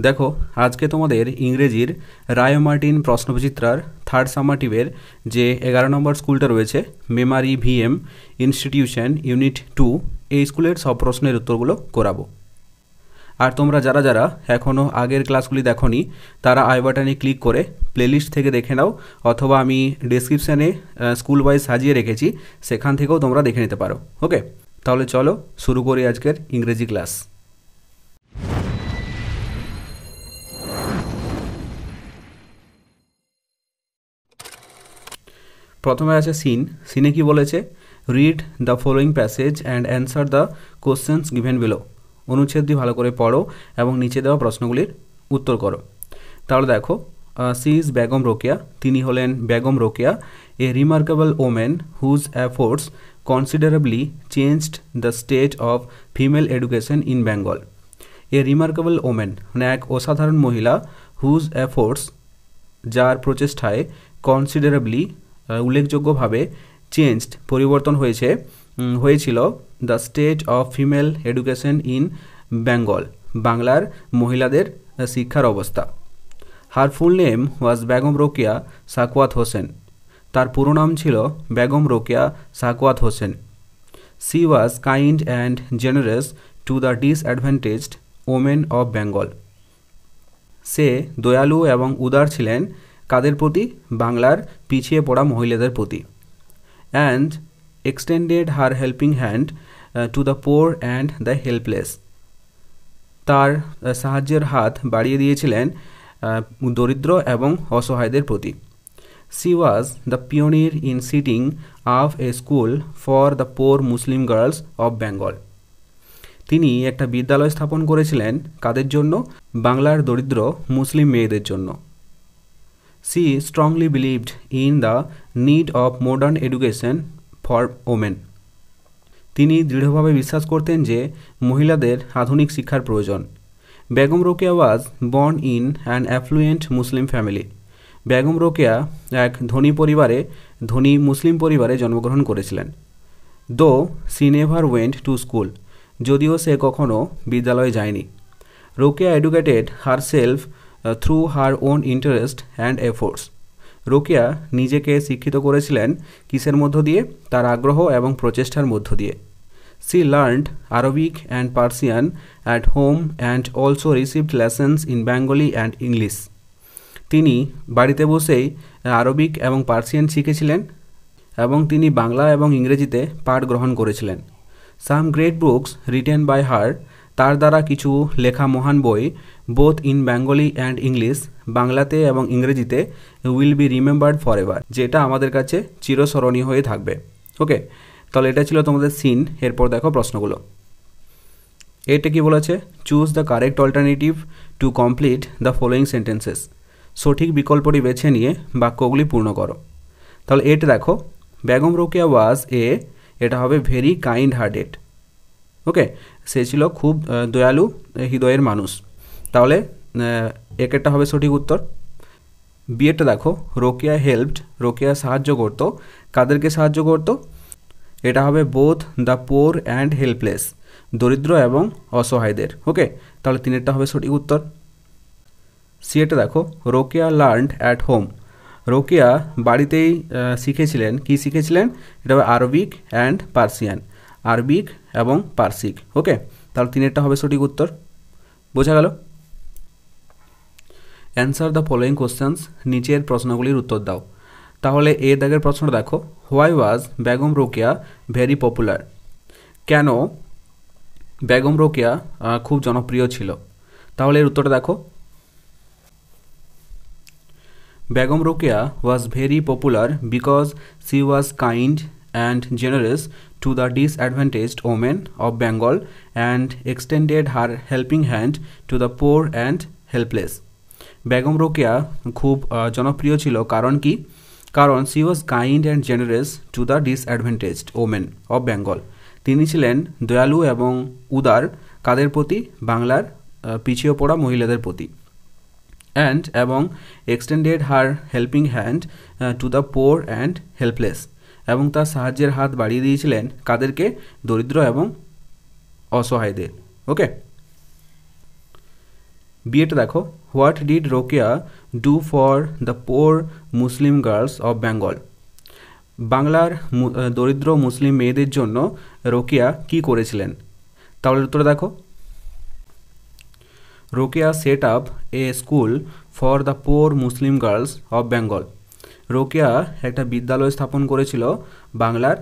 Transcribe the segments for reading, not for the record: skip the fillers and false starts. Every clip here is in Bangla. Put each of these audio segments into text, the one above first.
দেখো আজকে তোমাদের ইংরেজির রায় মার্টিন প্রশ্নবিচিত্রার থার্ড সামাটিভের যে 11 নম্বর স্কুলটা রয়েছে মেমারি ভিএম ইনস্টিটিউশন ইউনিট 2 এই স্কুলের সব প্রশ্নের উত্তরগুলো করাবো। আর তোমরা যারা যারা এখনও আগের ক্লাসগুলি দেখোনি তারা আই বাটনে ক্লিক করে প্লেলিস্ট থেকে দেখে নাও, অথবা আমি ডেসক্রিপশানে স্কুল ওয়াইজ সাজিয়ে রেখেছি, সেখান থেকেও তোমরা দেখে নিতে পারো। ওকে, তাহলে চলো শুরু করি আজকের ইংরেজি ক্লাস। প্রথমে আছে সিনে কি বলেছে? Read the following passage and answer the questions given below. অনুচ্ছেদটি ভালো করে পড়ো এবং নিচে দেওয়া প্রশ্নগুলির উত্তর করো। তাহলে দেখো, সি ইজ বেগম রোকেয়া, তিনি হলেন Begum Rokeya, a remarkable women whose efforts considerably changed the state of female education in Bengal. A remarkable women মানে এক অসাধারণ মহিলা, হুজ এফোর্টস যার প্রচেষ্টায়, কনসিডারেবলি উল্লেখযোগ্যভাবে, চেঞ্জড পরিবর্তন হয়েছিল the state of female education in Bengal বাংলার মহিলাদের শিক্ষার অবস্থা। Her full name was Begum Rokeya Sakhawat Hossain, তার পুরো নাম ছিল Begum Rokeya Sakhawat Hossain. She was kind and generous to the disadvantaged women of Bengal. সে দয়ালু এবং উদার ছিলেন কাদের প্রতি? বাংলার পিছিয়ে পড়া মহিলাদের প্রতি। And extended her helping hand to the poor and the helpless. তার সাহায্যের হাত বাড়িয়ে দিয়েছিলেন দরিদ্র এবং অসহায়দের প্রতি। She was the pioneer in setting up a school for the poor Muslim girls of Bengal. তিনি একটা বিদ্যালয় স্থাপন করেছিলেন কাদের জন্য? বাংলার দরিদ্র মুসলিম মেয়েদের জন্য। She strongly believed in the need of modern education for women. তিনি দৃঢ়ভাবে বিশ্বাস করতেন যে মহিলাদের আধুনিক শিক্ষার প্রয়োজন। Begum Rokeya was born in an affluent Muslim family. Begum Rokeya এক ধনী মুসলিম পরিবারে জন্মগ্রহণ করেছিলেন। Though she never went to school, যদিও সে কখনও বিদ্যালয়ে যায়নি। Rokeya educated her self through her own interest and efforts. Rokeya নিজেকে শিক্ষিত করেছিলেন কিসের মধ্য দিয়ে? তার আগ্রহ এবং প্রচেষ্টার মধ্য দিয়ে। She learned Arabic and Persian at home and also received lessons in Bengali and English. তিনি বাড়িতে বসেই আরবিক এবং পার্সিয়ান শিখেছিলেন এবং তিনি বাংলা এবং ইংরেজিতে পাঠ গ্রহণ করেছিলেন। Some great books written by her, তার দ্বারা কিছু লেখা মহান বই, both in Bengali and English, বাংলাতে এবং ইংরেজিতে, will be remembered for ever, যেটা আমাদের কাছে চিরস্মরণীয় হয়ে থাকবে। ওকে, তাহলে এটা ছিল তোমাদের সিন। এরপর দেখো প্রশ্নগুলো। এটা কি বলেছে? Choose the correct alternative to complete the following sentences. সঠিক বিকল্পটি বেছে নিয়ে বাক্যগুলি পূর্ণ করো। তাহলে এটা দেখো, বেগম রোকেয়া ওয়াজ এটা হবে ভেরি কাইন্ড হার্টেড। ওকে, সে ছিল খুব দয়ালু হৃদয়ের মানুষ। তাহলে একটা হবে সঠিক উত্তর। বিয়েটা দেখো, রোকেয়া হেল্পড, রোকেয়া সাহায্য করত। কাদেরকে সাহায্য করত? এটা হবে both the poor and helpless, দরিদ্র এবং অসহায়দের। ওকে, তাহলে তিনেরটা হবে সঠিক উত্তর। সিয়েটা দেখো, Rokeya learned at home. Rokeya বাড়িতেই শিখেছিলেন। কি শিখেছিলেন? এটা হবে আরবিক অ্যান্ড পার্সিয়ান, আরবিক এবং পার্সিক। ওকে, তাহলে তিনেরটা হবে সঠিক উত্তর। বোঝা গেল? অ্যান্সার দ্য ফলোয়িং কোশ্চেন্স, নিচের প্রশ্নগুলির উত্তর দাও। তাহলে এ দাগের প্রশ্নটা দেখো, why was Begum Rokeya very popular? কেন বেগম রোকেয়া খুব জনপ্রিয় ছিল? তাহলে এর উত্তরটা দেখো, Begum Rokeya was very popular because C was kind and generous to the disadvantaged women of Bengal and extended her helping hand to the poor and helpless. Begum Rokeya খুব জনপ্রিয় ছিল কারণ কি? কারণ C was kind and generous to the disadvantaged women of Bengal. তিনি ছিলেন দয়ালু এবং উদার কাদের প্রতি? বাংলার পিছিয়ে পড়া মহিলাদের প্রতি। এবং extended her helping hand to the poor and helpless, এবং তার সাহায্যের হাত বাড়িয়ে দিয়েছিলেন কাদেরকে? দরিদ্র এবং অসহায়দের। ওকে, বিয়েটা দেখো, what did Rokeya do for the poor Muslim girls of Bengal. বাংলার দরিদ্র মুসলিম মেয়েদের জন্য রোকেয়া কি করেছিলেন? তাহলে উত্তর দেখো, Rokeya set up a school for the poor Muslim girls of Bengal. Rokeya একটা বিদ্যালয় স্থাপন করেছিল বাংলার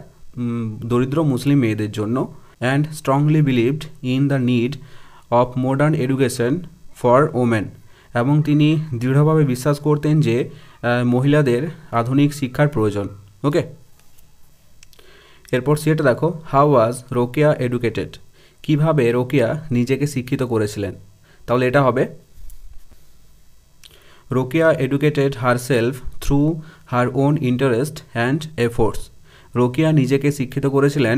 দরিদ্র মুসলিম মেয়েদের জন্য, and strongly believed in the need of modern education for women, এবং তিনি দৃঢ়ভাবে বিশ্বাস করতেন যে মহিলাদের আধুনিক শিক্ষার প্রয়োজন। ওকে, এরপর সেটা দেখো, হাউ ওয়াজ রোকেয়া এডুকেটেড। কিভাবে রোকেয়া নিজেকে শিক্ষিত করেছিলেন? তাহলে এটা হবে, Rokeya educated herself through her own interest and efforts. Rokeya নিজেকে শিক্ষিত করেছিলেন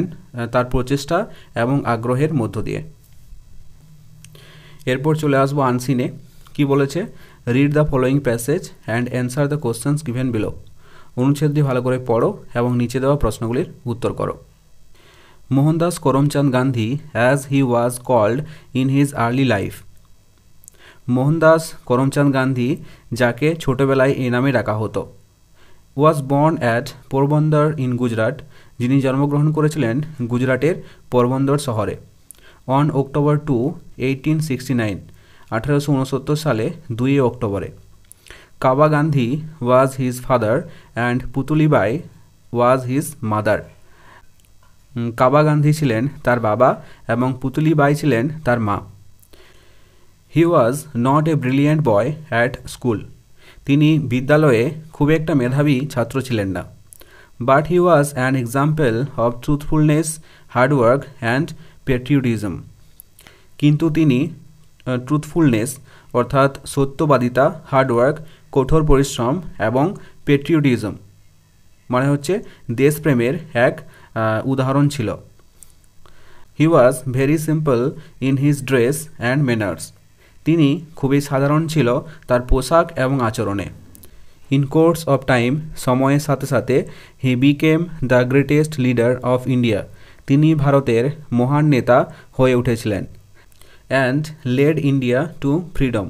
তার প্রচেষ্টা এবং আগ্রহের মধ্য দিয়ে। এরপর চলে আসবো আনসিনে। কি বলেছে? Read the following passage and answer the questions given below. অনুচ্ছেদটি ভালো করে পড়ো এবং নিচে দেওয়া প্রশ্নগুলির উত্তর করো। Mohandas Karamchand Gandhi, as he was called in his early life. Mohandas Karamchand Gandhi, যাকে ছোটোবেলায় এই নামে ডাকা হতো। Was born at Porbandar in Gujarat. যিনি জন্মগ্রহণ করেছিলেন গুজরাটের পোরবন্দর শহরে। অন অক্টোবর 2, 1869, 1869 সালে 2 অক্টোবরে। Kaba Gandhi was his father and Putlibai was his mother. Kaba Gandhi ছিলেন তার বাবা এবং পুতুলিবাই ছিলেন তার মা। He was not a brilliant boy at school. তিনি বিদ্যালয়ে খুব একটা মেধাবী ছাত্র ছিলেন না। But he was an example of truthfulness, hard work and patriotism. কিন্তু তিনি ট্রুথফুলনেস অর্থাৎ সত্যবাদিতা, হার্ডওয়ার্ক কঠোর পরিশ্রম এবং পেট্রিয়টিজম মানে হচ্ছে দেশপ্রেমের এক উদাহরণ ছিল। He was very simple in his dress and manners. তিনি খুবই সাধারণ ছিল তার পোশাক এবং আচরণে। ইন কোর্স অফ টাইম, সময়ের সাথে সাথে, he became the greatest leader of India. তিনি ভারতের মহান নেতা হয়ে উঠেছিলেন। And led India to freedom,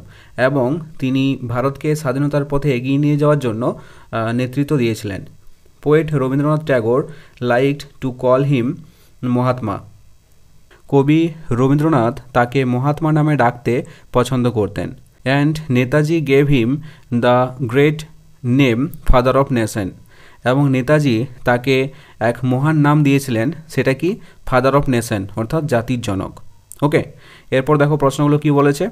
এবং তিনি ভারতকে স্বাধীনতার পথে এগিয়ে নিয়ে যাওয়ার জন্য নেতৃত্ব দিয়েছিলেন। Poet Rabindranath Tagore liked to call him Mahatma. কবি রবীন্দ্রনাথ তাকে মহাত্মা নামে ডাকতে পছন্দ করতেন। And Netaji gave him the great name father of nation, এবং নেতাজি তাকে এক মহান নাম দিয়েছিলেন, সেটা কি? ফাদার অফ নেশন অর্থাৎ জাতির জনক। ওকে, এরপর দেখো প্রশ্নগুলো কি বলেছে।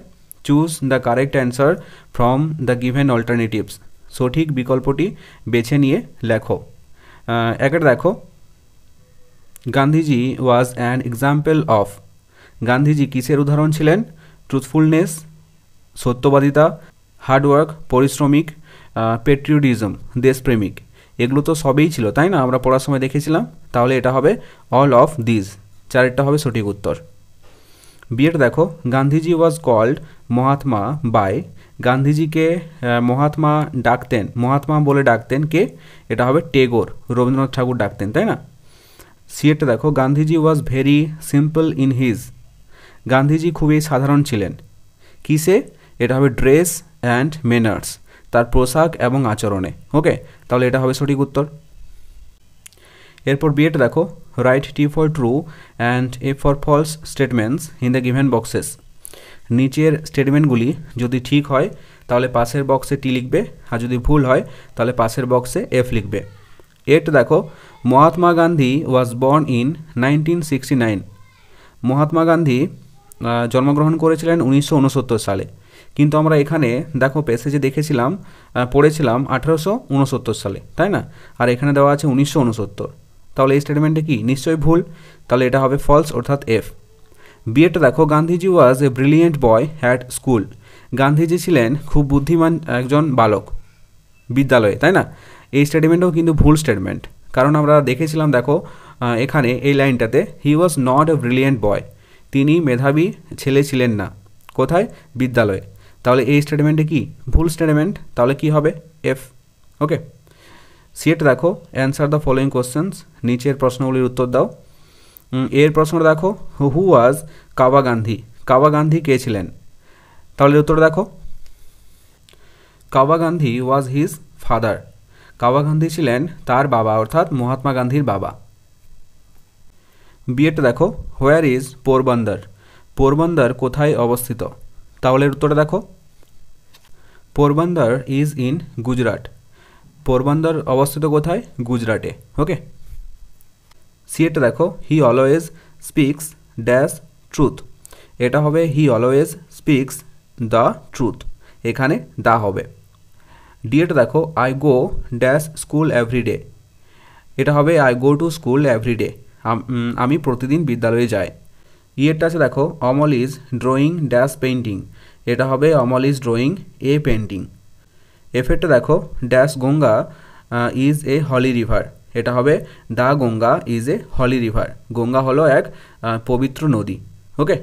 Choose the correct answer from the given alternatives. সঠিক বিকল্পটি বেছে নিয়ে লেখো। একটা দেখো, গান্ধীজি ওয়াজ অ্যান এক্সাম্পল অফ। গান্ধীজি কিসের উদাহরণ ছিলেন? ট্রুথফুলনেস সত্যবাদিতা, হার্ডওয়ার্ক পরিশ্রমিক, পেট্রিয়টিজম দেশপ্রেমিক। এগুলো তো সবই ছিল, তাই না? আমরা পড়ার সময় দেখেছিলাম। তাহলে এটা হবে অল অফ দিস, চারটা হবে সঠিক উত্তর। বিয়েটা দেখো, Gandhiji was called Mahatma by. গান্ধীজিকে মহাত্মা ডাকতেন, মহাত্মা বলে ডাকতেন কে? এটা হবে টেগোর, রবীন্দ্রনাথ ঠাকুর ডাকতেন, তাই না? সিয়েটা দেখো, গান্ধীজি ওয়াজ very simple in his. Gandhiji খুবই সাধারণ ছিলেন কিসে? এটা হবে ড্রেস অ্যান্ড ম্যানার্স, তার পোশাক এবং আচরণে। ওকে, তাহলে এটা হবে সঠিক উত্তর। এরপর বিয়েটা দেখো, write T for true and F for false statements in the given boxes. নিচের স্টেটমেন্টগুলি যদি ঠিক হয় তাহলে পাশের বক্সে টি লিখবে, আর যদি ভুল হয় তাহলে পাশের বক্সে এফ লিখবে। এট দেখো, মহাত্মা গান্ধী ওয়াজ বর্ন ইন 1969। মহাত্মা গান্ধী জন্মগ্রহণ করেছিলেন 1969 সালে, কিন্তু আমরা এখানে দেখো প্যাসেজে দেখেছিলাম, পড়েছিলাম 1869 সালে, তাই না? আর এখানে দেওয়া আছে 1969। তাহলে এই স্টেটমেন্টে কি? নিশ্চয়ই ভুল, তাহলে এটা হবে ফলস অর্থাৎ এফ। বিয়েটা দেখো, Gandhiji was a brilliant boy at school. Gandhiji ছিলেন খুব বুদ্ধিমান একজন বালক বিদ্যালয়ে, তাই না? এই স্টেটমেন্টও কিন্তু ভুল স্টেটমেন্ট, কারণ আমরা দেখেছিলাম দেখো এখানে এই লাইনটাতে, হি ওয়াজ নট এ ব্রিলিয়েন্ট বয়। তিনি মেধাবী ছেলে ছিলেন না। কোথায়? বিদ্যালয়ে। তাহলে এই স্টেটমেন্টে কি? ভুল স্টেটমেন্ট, তাহলে কি হবে? এফ। ওকে, সিট দেখো, অ্যান্সার দ্য ফলোয়িং কোশ্চেন্স। নিচের প্রশ্নগুলির উত্তর দাও। এর প্রশ্নটা দেখো, হু ওয়াজ কাবা গান্ধী। কাবা গান্ধী কে ছিলেন? তাহলে উত্তর দেখো, কাবা গান্ধী ওয়াজ হিজ ফাদার। কাবা গান্ধী ছিলেন তার বাবা, অর্থাৎ মহাত্মা গান্ধীর বাবা। বিয়েটা দেখো, হোয়ার ইজ পোরবন্দর। পোরবন্দর কোথায় অবস্থিত? তাহলে উত্তরটা দেখো, পোরবন্দর ইজ ইন গুজরাট। পোরবন্দর অবস্থিত কোথায়? গুজরাটে। ওকে। সিএটা দেখো, he always speaks dash truth. এটা হবে he always speaks the truth, এখানে দা হবে। ডিএটা দেখো, I go dash school everyday. এটা হবে I go to school everyday, আমি প্রতিদিন বিদ্যালয়ে যাই। ইয়েরটা আছে দেখো, Amal is drawing dash painting. এটা হবে Amal is drawing a painting. এফেরটা দেখো, dash Ganga is a holy river. এটা হবে the Ganga is a holy river. Ganga হলো এক পবিত্র নদী। ওকে।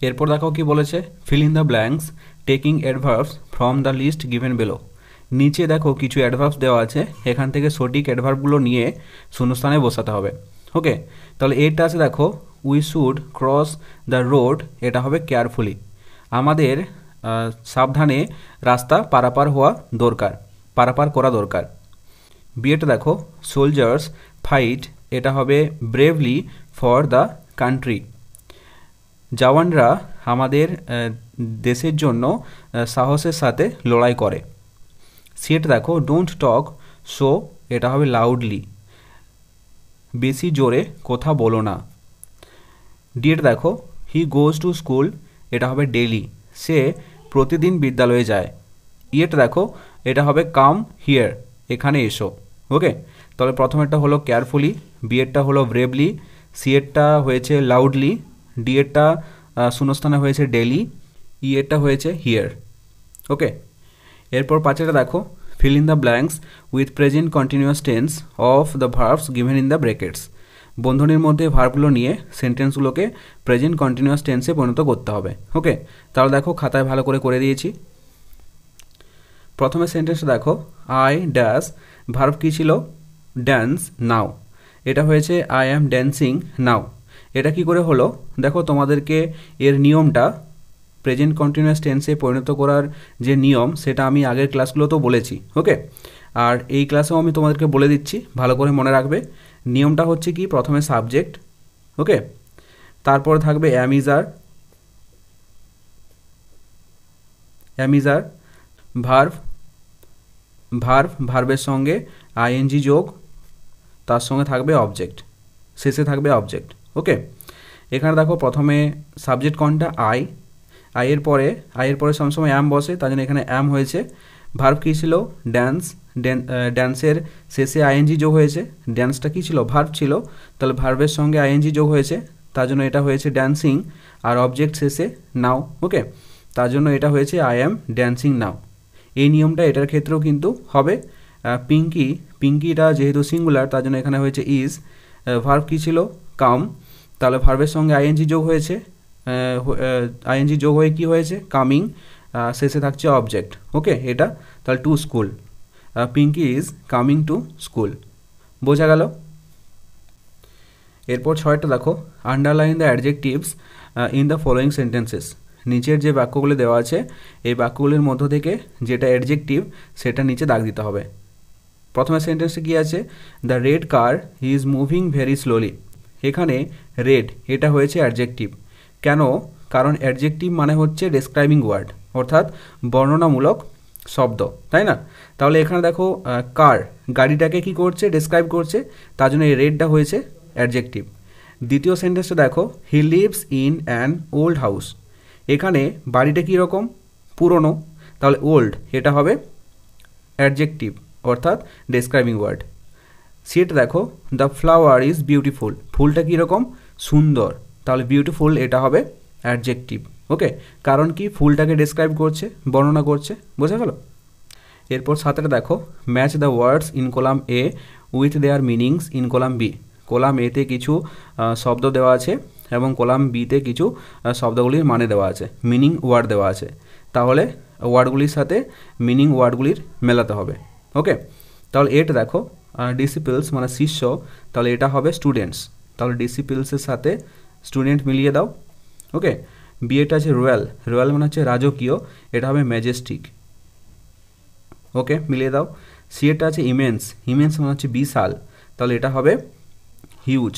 এরপর দেখো কি বলেছে, fill in the blanks taking adverbs from the list given below. নিচে দেখো কিছু অ্যাডভার্বস দেওয়া আছে, এখান থেকে সঠিক অ্যাডভার্বগুলো নিয়ে শূন্যস্থানে বসাতে হবে। ওকে। তাহলে এটা আছে দেখো, we should cross the road. এটা হবে কেয়ারফুলি, আমাদের সাবধানে রাস্তা পারাপার হওয়া দরকার, পারাপার করা দরকার। বিয়েটা দেখো, সোলজার্স ফাইট। এটা হবে ব্রেভলি ফর দ্য কান্ট্রি। জওয়ানরা আমাদের দেশের জন্য সাহসের সাথে লড়াই করে। সিট দেখো, ডোন্ট টক সো। এটা হবে লাউডলি, বেশি জোরে কথা বলো না। ডিএট দেখো, হি গোজ টু স্কুল। এটা হবে ডেইলি, সে প্রতিদিন বিদ্যালয়ে যায়। ইয়েট দেখো, এটা হবে কাম হিয়ার, এখানে এসো। ওকে। তাহলে প্রথমেরটা হলো কেয়ারফুলি, বিয়েরটা হলো ব্রেভলি, সিয়েরটা হয়েছে লাউডলি, ডিএরটা শূন্যস্থানে হয়েছে ডেইলি, ইয়েরটা হয়েছে হিয়ার। ওকে। এরপর পাঁচেরটা দেখো, fill in the blanks with present continuous tense of the verbs given in the brackets। বন্ধনীর মধ্যে ভার্বগুলো নিয়ে সেন্টেন্সগুলোকে প্রেজেন্ট কন্টিনিউয়াস টেন্সে পরিণত করতে হবে। ওকে। তাহলে দেখো খাতায় ভালো করে দিয়েছি। প্রথমে সেন্টেন্সটা দেখো, আই ড্যাশ, ভার্ব কী ছিল? Dance now. এটা হয়েছে আই অ্যাম ড্যান্সিং নাও। এটা কি করে হলো? দেখো তোমাদেরকে এর নিয়মটা, প্রেজেন্ট কন্টিনিউয়াস টেন্সে পরিণত করার যে নিয়ম, সেটা আমি আগের ক্লাসগুলোতেও বলেছি। ওকে। আর এই ক্লাসেও আমি তোমাদেরকে বলে দিচ্ছি, ভালো করে মনে রাখবে। নিয়মটা হচ্ছে কি, প্রথমে সাবজেক্ট, ওকে, তারপর থাকবে অ্যাম ইজ আর, ভার্বের সঙ্গে আইএনজি যোগ, তার সঙ্গে থাকবে অবজেক্ট, শেষে থাকবে অবজেক্ট। ওকে। এখানে দেখো প্রথমে সাবজেক্ট কোনটা? আইয়ের পরে সবসময় অ্যাম বসে, তার জন্য এখানে অ্যাম হয়েছে। ভার্ব কী ছিল? ড্যান্স। ড্যান্সের শেষে আইএনজি যোগ হয়েছে। ড্যান্সটা কী ছিল? ভার্ব ছিল, তাহলে ভার্বের সঙ্গে আইএনজি যোগ হয়েছে, তার জন্য এটা হয়েছে ড্যান্সিং। আর অবজেক্ট শেষে নাও। ওকে। তার জন্য এটা হয়েছে আই অ্যাম ড্যান্সিং নাও। এই নিয়মটা এটার ক্ষেত্রেও কিন্তু হবে। পিঙ্কিটা যেহেতু সিঙ্গুলার, তার জন্য এখানে হয়েছে ইজ। ভার্ব কী ছিল? কাম, তাহলে ভার্বের সঙ্গে আইএনজি যোগ হয়েছে, আইএনজি যোগ হয়ে কী হয়েছে? কামিং, শেষে থাকছে অবজেক্ট। ওকে। এটা তাহলে to school, Pinky is coming to school. বোঝা গেল? এরপর 6টা দেখো, underline the adjectives in the following sentences. নিচের যে বাক্যগুলি দেওয়া আছে, এই বাক্যগুলির মধ্য থেকে যেটা অ্যাডজেক্টিভ সেটা নিচে দাগ দিতে হবে। প্রথমে সেন্টেন্সে কী আছে? The red car is moving very slowly. এখানে রেড, এটা হয়েছে অ্যাডজেক্টিভ। কেন? কারণ অ্যাডজেক্টিভ মানে হচ্ছে ডেসক্রাইবিং ওয়ার্ড, অর্থাৎ বর্ণনামূলক শব্দ, তাই না? তাহলে এখানে দেখো কার, গাড়িটাকে কি করছে? ডেসক্রাইব করছে, তার জন্য এই রেডটা হয়েছে অ্যাডজেক্টিভ। দ্বিতীয় সেন্টেন্সটা দেখো, he lives in an old house. এখানে বাড়িটা কীরকম? পুরনো, তাহলে ওল্ড, এটা হবে অ্যাডজেক্টিভ, অর্থাৎ ডেসক্রাইবিং ওয়ার্ড। সেটা দেখো, দ্য ফ্লাওয়ার ইজ বিউটিফুল। ফুলটা কীরকম? সুন্দর, তাহলে বিউটিফুল, এটা হবে অ্যাডজেক্টিভ। ওকে। কারণ কি? ফুলটাকে ডেসক্রাইব করছে, বর্ণনা করছে। বোঝা গেল? এরপর 7টা দেখো, match the words in column A with their meanings in column B. Column এতে কিছু শব্দ দেওয়া আছে এবং কলাম বিতে কিছু শব্দগুলির মানে দেওয়া আছে, মিনিং ওয়ার্ড দেওয়া আছে। তাহলে ওয়ার্ডগুলির সাথে মিনিং ওয়ার্ডগুলির মেলাতে হবে। ওকে। তাহলে এটা দেখো, ডিসিপলস মানে শিষ্য, তাহলে এটা হবে স্টুডেন্টস, তাহলে ডিসিপলসের সাথে স্টুডেন্ট মিলিয়ে দাও। ওকে। বি এরটা আছে রয়্যাল, রয়্যাল মানে হচ্ছে রাজকীয়, এটা হবে ম্যাজেস্টিক। ওকে, মিলিয়ে দাও। সি এরটা আছে ইমেন্স, ইমেন্স মানে হচ্ছে বিশাল, তাহলে এটা হবে হিউজ,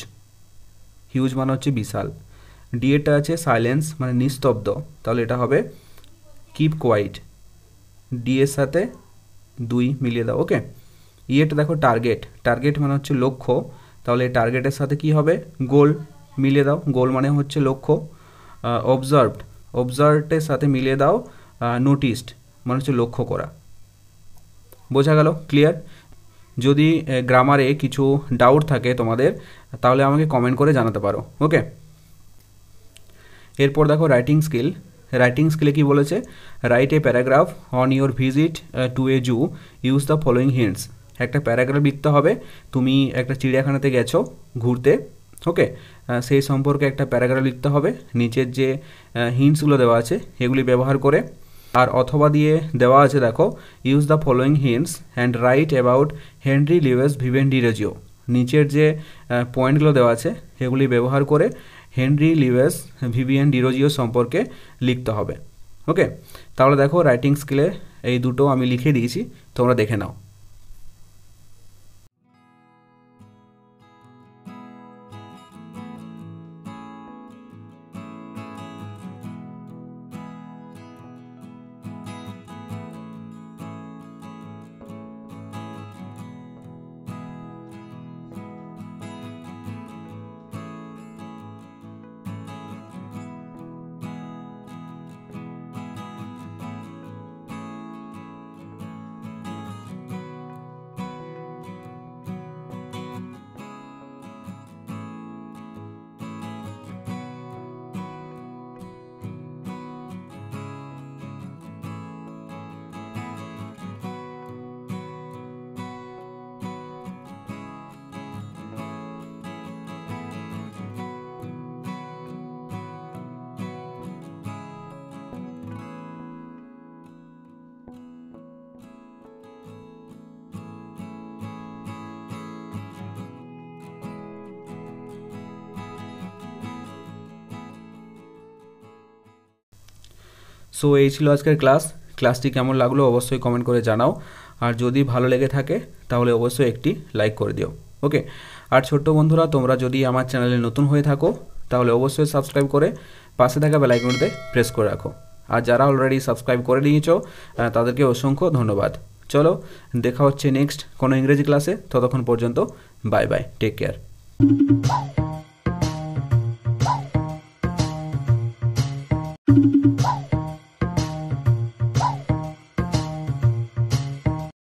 হিউজ মানে হচ্ছে বিশাল। ডি এরটা আছে সাইলেন্স মানে নিস্তব্ধ, তাহলে এটা হবে কিপ কোয়াইট, ডি এর সাথে 2 মিলিয়ে দাও। ওকে, ই এরটা দেখো টার্গেট, টার্গেট মানে হচ্ছে লক্ষ্য, তাহলে টার্গেটের সাথে কি হবে গোল, মিলিয়ে দাও, গোল মানে হচ্ছে লক্ষ্য। অবজার্ভড, অবজার্ভের সাথে মিলিয়ে দাও নোটিসড মানে হচ্ছে লক্ষ্য করা। বোঝা গেল? ক্লিয়ার? যদি গ্রামারে কিছু ডাউট থাকে তোমাদের তাহলে আমাকে কমেন্ট করে জানাতে পারো। ওকে, এরপর দেখো রাইটিং স্কিল। রাইটিং স্কিলে কি বলেছে, write a paragraph on your visit to a zoo, use the following hints. একটা প্যারাগ্রাফ লিখতে হবে, তুমি একটা চিড়িয়াখানাতে গেছো ঘুরতে, ওকে, সেই সম্পর্কে একটা প্যারাগ্রাফ লিখতে হবে, নিচের যে হিন্টসগুলো দেওয়া আছে এগুলি ব্যবহার করে। আর অথবা দিয়ে দেওয়া আছে দেখো, use the following hints and right about Henry Lewis Vivian Derozio. নিচের যে পয়েন্টগুলো দেওয়া আছে এগুলি ব্যবহার করে হেনরি লিউইস ভিভিয়ান ডিরোজিও সম্পর্কে লিখতে হবে। ওকে, তাহলে দেখো রাইটিং স্কিলে এই দুটো আমি লিখে দিয়েছি, তোমরা দেখে নাও। সো এই ছিল আজকের ক্লাস। ক্লাসটি কেমন লাগলো অবশ্যই কমেন্ট করে জানাও, আর যদি ভালো লেগে থাকে তাহলে অবশ্যই একটি লাইক করে দিও। ওকে, আর ছোট্ট বন্ধুরা, তোমরা যদি আমার চ্যানেলে নতুন হয়ে থাকো তাহলে অবশ্যই সাবস্ক্রাইব করে পাশে থাকা বেল আইকনটিতে প্রেস করে রাখো। আর যারা অলরেডি সাবস্ক্রাইব করে নিয়েছো তাদেরকে অসংখ্য ধন্যবাদ। চলো, দেখা হচ্ছে নেক্সট কোনো ইংরেজি ক্লাসে, ততক্ষণ পর্যন্ত বাই বাই, টেক কেয়ার।